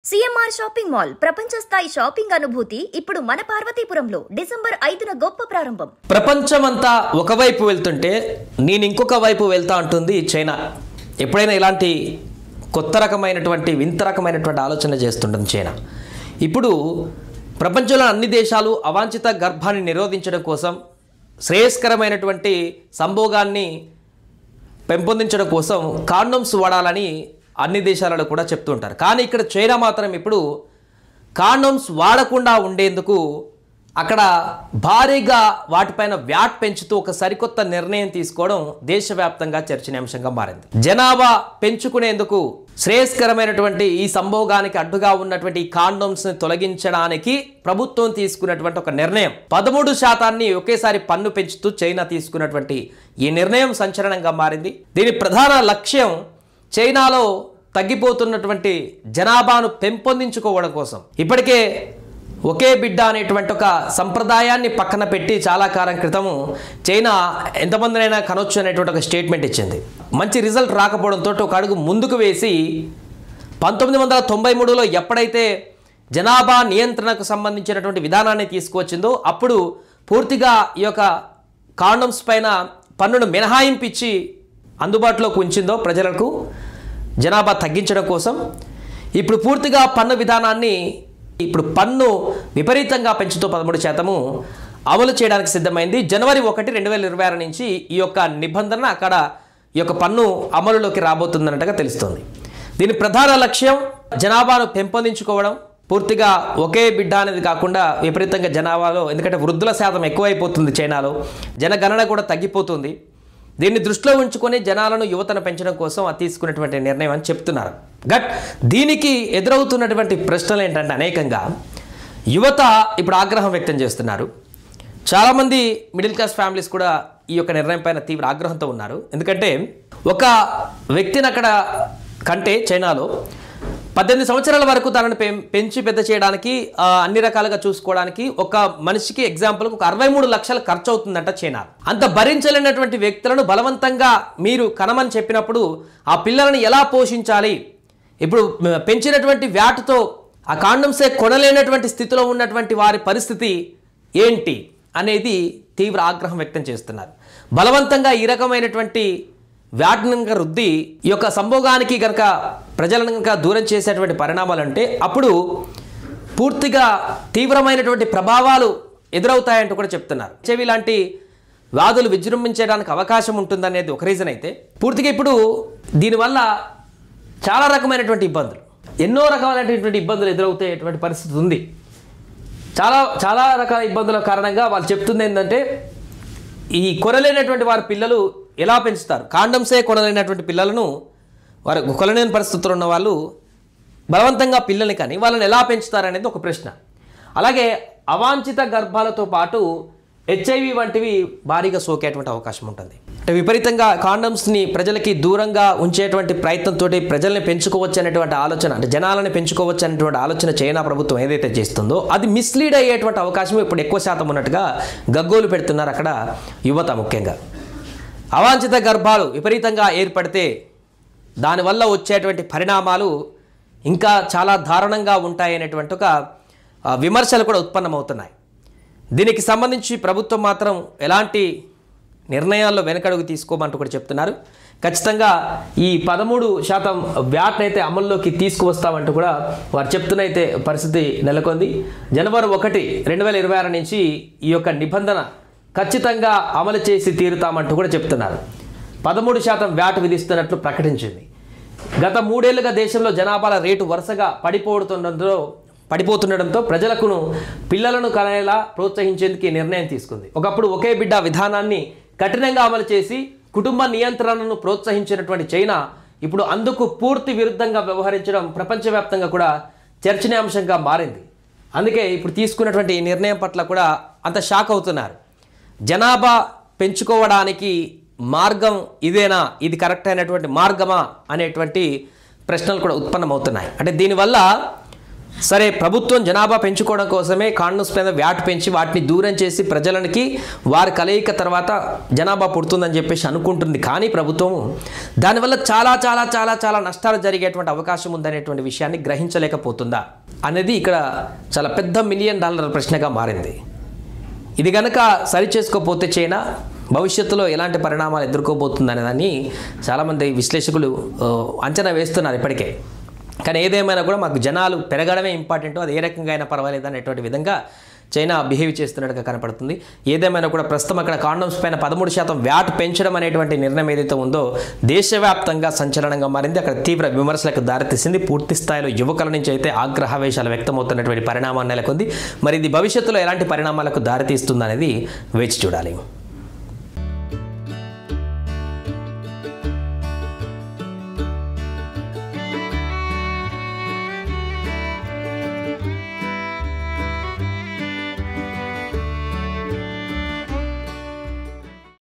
CMR shopping mall ప్రపంచ స్థాయి shopping అనుభూతి ఇప్పుడు మన పార్వతీపురంలో డిసెంబర్ 5న గొప్ప ప్రారంభం. ప్రపంచమంతా ఒకవైపు వెళ్తుంటే నేను ఇంకొక వైపు వెళ్తా అంటుంది చైనా. ఎప్పుడైనా ఇలాంటి కొత్త రకమైనటువంటి వింత రకమైనటువంటి ఆలోచన చేస్తుంటుంది చైనా. ఇప్పుడు ప్రపంచంలో అన్ని దేశాలు అవాంఛిత గర్భాన్ని నిరోధించడం కోసం శ్రేయస్కరమైనటువంటి సంభోగాన్ని పెంపొందించడం కోసం కాండోమ్స్ వాడాలని అన్ని దేశాలలో కూడా చెప్తూ ఉంటారు. కానీ ఇక్కడ చైనా మాత్రం ఇప్పుడు కాండోమ్స్ వాడకుండా ఉండేందుకు అక్కడ భారీగా వాటిపైన వ్యాట్ పెంచుతూ ఒక సరికొత్త నిర్ణయం తీసుకోవడం దేశవ్యాప్తంగా చర్చనీయాంశంగా మారింది. జనాభా పెంచుకునేందుకు శ్రేయస్కరమైనటువంటి ఈ సంభోగానికి అడ్డుగా ఉన్నటువంటి కాండోమ్స్ని తొలగించడానికి ప్రభుత్వం తీసుకున్నటువంటి ఒక నిర్ణయం 13% ఒకేసారి పన్ను పెంచుతూ చైనా తీసుకున్నటువంటి ఈ నిర్ణయం సంచలనంగా మారింది. దీని ప్రధాన లక్ష్యం చైనాలో తగ్గిపోతున్నటువంటి జనాభాను పెంపొందించుకోవడం కోసం. ఇప్పటికే ఒకే బిడ్డ అనేటువంటి ఒక సంప్రదాయాన్ని పక్కన పెట్టి చాలా కాలం క్రితము చైనా ఎంతమందినైనా కనొచ్చు అనేటువంటి ఒక స్టేట్మెంట్ ఇచ్చింది. మంచి రిజల్ట్ రాకపోవడంతో ఒక అడుగు ముందుకు వేసి 1993లో ఎప్పుడైతే జనాభా నియంత్రణకు సంబంధించినటువంటి విధానాన్ని తీసుకువచ్చిందో అప్పుడు పూర్తిగా ఈ యొక్క కాండోమ్స్ పైన పన్నును మినహాయింపించి అందుబాటులోకి ఉంచిందో ప్రజలకు జనాభా తగ్గించడం కోసం ఇప్పుడు పూర్తిగా పన్ను విధానాన్ని ఇప్పుడు పన్ను విపరీతంగా పెంచుతూ 13% అమలు చేయడానికి సిద్ధమైంది. జనవరి 1, 2026 నుంచి ఈ యొక్క నిబంధన అక్కడ ఈ యొక్క పన్ను అమలులోకి రాబోతుందన్నట్టుగా తెలుస్తుంది. దీని ప్రధాన లక్ష్యం జనాభాను పెంపొందించుకోవడం. పూర్తిగా ఒకే బిడ్డ అనేది కాకుండా విపరీతంగా జనాభాలో, ఎందుకంటే వృద్ధుల శాతం ఎక్కువైపోతుంది చైనాలో, జనగణన కూడా తగ్గిపోతుంది. దీన్ని దృష్టిలో ఉంచుకొని జనాలను యువతను పెంచడం కోసం తీసుకున్నటువంటి నిర్ణయం అని చెప్తున్నారు. దీనికి ఎదురవుతున్నటువంటి ప్రశ్నలు ఏంటంటే అనేకంగా యువత ఇప్పుడు ఆగ్రహం వ్యక్తం చేస్తున్నారు. చాలామంది మిడిల్ క్లాస్ ఫ్యామిలీస్ కూడా ఈ యొక్క నిర్ణయం పైన తీవ్ర ఆగ్రహంతో ఉన్నారు. ఎందుకంటే ఒక వ్యక్తిని అక్కడ కంటే చైనాలో 18 సంవత్సరాల వరకు తనను పెంచి పెద్ద చేయడానికి అన్ని రకాలుగా చూసుకోవడానికి ఒక మనిషికి ఎగ్జాంపుల్కి ఒక 63 లక్షలు ఖర్చు అవుతుందంట చైనా. అంత భరించలేనటువంటి వ్యక్తులను బలవంతంగా మీరు కనమని చెప్పినప్పుడు ఆ పిల్లలను ఎలా పోషించాలి? ఇప్పుడు పెంచినటువంటి వ్యాటుతో ఆ కాండమ్సే కొనలేనటువంటి స్థితిలో ఉన్నటువంటి వారి పరిస్థితి ఏంటి అనేది తీవ్ర ఆగ్రహం వ్యక్తం చేస్తున్నారు. బలవంతంగా ఈ రకమైనటువంటి వ్యాట్ని కనుక రుద్ది ఈ యొక్క సంభోగానికి కనుక ప్రజలను కనుక దూరం చేసేటువంటి పరిణామాలు అంటే అప్పుడు పూర్తిగా తీవ్రమైనటువంటి ప్రభావాలు ఎదురవుతాయంటూ కూడా చెప్తున్నారు. చెవి లాంటి వ్యాధులు విజృంభించడానికి అవకాశం ఉంటుందనేది ఒక రీజన్ అయితే, పూర్తిగా ఇప్పుడు దీనివల్ల చాలా రకమైనటువంటి ఇబ్బందులు, ఎన్నో రకాలైనటువంటి ఇబ్బందులు ఎదురవుతాయేటువంటి పరిస్థితి ఉంది. చాలా రకాల ఇబ్బందుల కారణంగా వాళ్ళు చెప్తుంది ఏంటంటే ఈ కొనలేనటువంటి వారి పిల్లలు ఎలా పెంచుతారు? కాండమ్సే కొనలేనటువంటి పిల్లలను, వారు కొనలేని పరిస్థితుల్లో ఉన్న వాళ్ళు బలవంతంగా పిల్లల్ని కానీ వాళ్ళని ఎలా పెంచుతారు అనేది ఒక ప్రశ్న. అలాగే అవాంఛిత గర్భాలతో పాటు హెచ్ఐవి వంటివి భారీగా సోకేటువంటి అవకాశం ఉంటుంది. అంటే విపరీతంగా కాండమ్స్ని ప్రజలకి దూరంగా ఉంచేటువంటి ప్రయత్నంతో ప్రజల్ని పెంచుకోవచ్చు అనేటువంటి ఆలోచన, అంటే జనాలని పెంచుకోవచ్చు అనేటువంటి ఆలోచన చైనా ప్రభుత్వం ఏదైతే చేస్తుందో అది మిస్లీడ్ అయ్యేటువంటి అవకాశం ఇప్పుడు ఎక్కువ శాతం ఉన్నట్టుగా గగ్గోలు పెడుతున్నారు అక్కడ యువత. ముఖ్యంగా అవాంఛిత గర్భాలు విపరీతంగా ఏర్పడితే దానివల్ల వచ్చేటువంటి పరిణామాలు ఇంకా చాలా దారుణంగా ఉంటాయనేటువంటి ఒక విమర్శలు కూడా ఉత్పన్నమవుతున్నాయి. దీనికి సంబంధించి ప్రభుత్వం మాత్రం ఎలాంటి నిర్ణయాల్లో వెనకడుగు తీసుకోమంటూ కూడా చెప్తున్నారు. ఖచ్చితంగా ఈ 13% వ్యాట్ని అయితే అమల్లోకి తీసుకువస్తామంటూ కూడా వారు చెప్తున్నైతే పరిస్థితి నెలకొంది. జనవరి 1, 2026 నుంచి ఈ యొక్క నిబంధన ఖచ్చితంగా అమలు చేసి తీరుతామంటూ కూడా చెప్తున్నారు. 13% వ్యాట్ విధిస్తున్నట్లు ప్రకటించింది. గత 3 ఏళ్లుగా దేశంలో జనాభాల రేటు వరుసగా పడిపోతుండడంతో ప్రజలకు పిల్లలను కనేలా ప్రోత్సహించేందుకు ఈ నిర్ణయం తీసుకుంది. ఒకప్పుడు ఒకే బిడ్డ విధానాన్ని కఠినంగా అమలు చేసి కుటుంబ నియంత్రణను ప్రోత్సహించినటువంటి చైనా ఇప్పుడు అందుకు పూర్తి విరుద్ధంగా వ్యవహరించడం ప్రపంచవ్యాప్తంగా కూడా చర్చనీయాంశంగా మారింది. అందుకే ఇప్పుడు తీసుకున్నటువంటి ఈ నిర్ణయం పట్ల కూడా అంత షాక్ అవుతున్నారు. జనాభా పెంచుకోవడానికి మార్గం ఇదేనా, ఇది కరెక్ట్ అయినటువంటి మార్గమా అనేటువంటి ప్రశ్నలు కూడా ఉత్పన్నమవుతున్నాయి. అంటే దీనివల్ల సరే, ప్రభుత్వం జనాభా పెంచుకోవడం కోసమే కాండోమ్స్ పైన వ్యాట్ పెంచి వాటిని దూరం చేసి ప్రజలకి వారి కలయిక తర్వాత జనాభా పుడుతుందని చెప్పేసి అనుకుంటుంది. కానీ ప్రభుత్వం దానివల్ల చాలా చాలా చాలా చాలా నష్టాలు జరిగేటువంటి అవకాశం ఉందనేటువంటి విషయాన్ని గ్రహించలేకపోతుందా అనేది ఇక్కడ చాలా పెద్ద $1 మిలియన్ ప్రశ్నగా మారింది. ఇది కనుక సరిచేసుకోకపోతే చైనా భవిష్యత్తులో ఎలాంటి పరిణామాలు ఎదుర్కోబోతుందనే దాన్ని చాలామంది విశ్లేషకులు అంచనా వేస్తున్నారు ఇప్పటికే. కానీ ఏదేమైనా కూడా మాకు జనాలు పెరగడమే ఇంపార్టెంట్, అది ఏ రకంగా అయినా పర్వాలేదు అనేటువంటి విధంగా చైనా బిహేవ్ చేస్తున్నట్టుగా కనపడుతుంది. ఏదేమైనా కూడా ప్రస్తుతం అక్కడ కాండోమ్స్ పైన 13% వ్యాట్ పెంచడం అనేటువంటి నిర్ణయం ఏదైతే ఉందో దేశవ్యాప్తంగా సంచలనంగా మారింది. అక్కడ తీవ్ర విమర్శలకు దారితీసింది. పూర్తి స్థాయిలో యువకుల నుంచి అయితే ఆగ్రహవేశాలు వ్యక్తమవుతున్నటువంటి పరిణామం నెలకొంది. మరి ఇది భవిష్యత్తులో ఎలాంటి పరిణామాలకు దారితీస్తుందనేది వేచి చూడాలి.